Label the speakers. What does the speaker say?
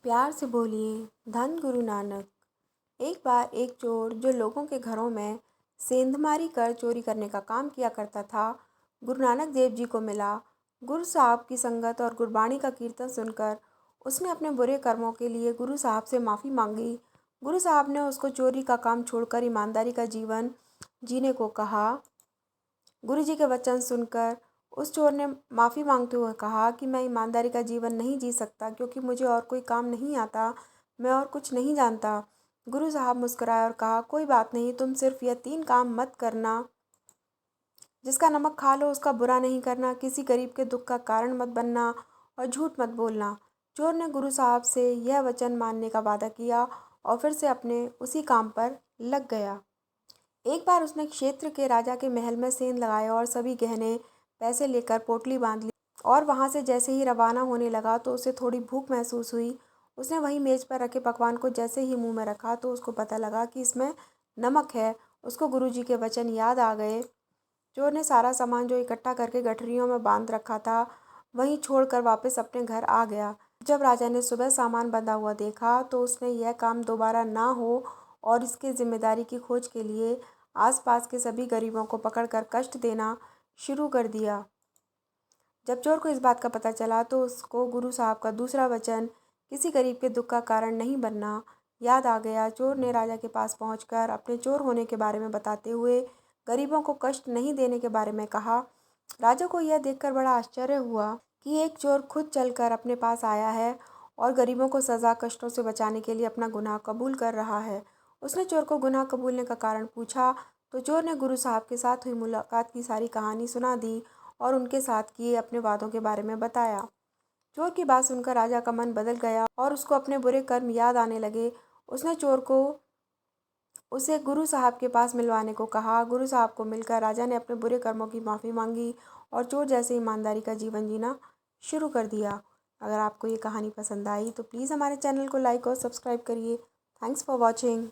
Speaker 1: प्यार से बोलिए धन गुरु नानक। एक बार एक चोर जो लोगों के घरों में सेंधमारी कर चोरी करने का काम किया करता था, गुरु नानक देव जी को मिला। गुरु साहब की संगत और गुरबाणी का कीर्तन सुनकर उसने अपने बुरे कर्मों के लिए गुरु साहब से माफ़ी मांगी। गुरु साहब ने उसको चोरी का काम छोड़कर ईमानदारी का जीवन जीने को कहा। गुरु जी के वचन सुनकर उस चोर ने माफ़ी मांगते हुए कहा कि मैं ईमानदारी का जीवन नहीं जी सकता, क्योंकि मुझे और कोई काम नहीं आता, मैं और कुछ नहीं जानता। गुरु साहब मुस्कुराए और कहा, कोई बात नहीं, तुम सिर्फ यह 3 काम मत करना। जिसका नमक खा लो उसका बुरा नहीं करना, किसी गरीब के दुख का कारण मत बनना और झूठ मत बोलना। चोर ने गुरु साहब से यह वचन मानने का वादा किया और फिर से अपने उसी काम पर लग गया। एक बार उसने क्षेत्र के राजा के महल में सेंध लगाया और सभी गहने पैसे लेकर पोटली बांध ली और वहां से जैसे ही रवाना होने लगा तो उसे थोड़ी भूख महसूस हुई। उसने वही मेज पर रखे पकवान को जैसे ही मुंह में रखा तो उसको पता लगा कि इसमें नमक है। उसको गुरुजी के वचन याद आ गए। चोर ने सारा सामान जो इकट्ठा करके गठरियों में बांध रखा था वहीं छोड़कर वापस अपने घर आ गया। जब राजा ने सुबह सामान बंधा हुआ देखा तो उसने यह काम दोबारा ना हो और इसकी जिम्मेदारी की खोज के लिए आसपास के सभी गरीबों को पकड़कर कष्ट देना शुरू कर दिया। जब चोर को इस बात का पता चला तो उसको गुरु साहब का दूसरा वचन, किसी गरीब के दुख का कारण नहीं बनना, याद आ गया। चोर ने राजा के पास पहुंचकर अपने चोर होने के बारे में बताते हुए गरीबों को कष्ट नहीं देने के बारे में कहा। राजा को यह देखकर बड़ा आश्चर्य हुआ कि एक चोर खुद चलकर अपने पास आया है और गरीबों को सज़ा कष्टों से बचाने के लिए अपना गुनाह कबूल कर रहा है। उसने चोर को गुनाह कबूलने का कारण पूछा तो चोर ने गुरु साहब के साथ हुई मुलाकात की सारी कहानी सुना दी और उनके साथ किए अपने वादों के बारे में बताया। चोर की बात सुनकर राजा का मन बदल गया और उसको अपने बुरे कर्म याद आने लगे। उसने चोर को उसे गुरु साहब के पास मिलवाने को कहा। गुरु साहब को मिलकर राजा ने अपने बुरे कर्मों की माफ़ी मांगी और चोर जैसे ईमानदारी का जीवन जीना शुरू कर दिया। अगर आपको ये कहानी पसंद आई तो प्लीज़ हमारे चैनल को लाइक और सब्सक्राइब करिए। Thanks for watching.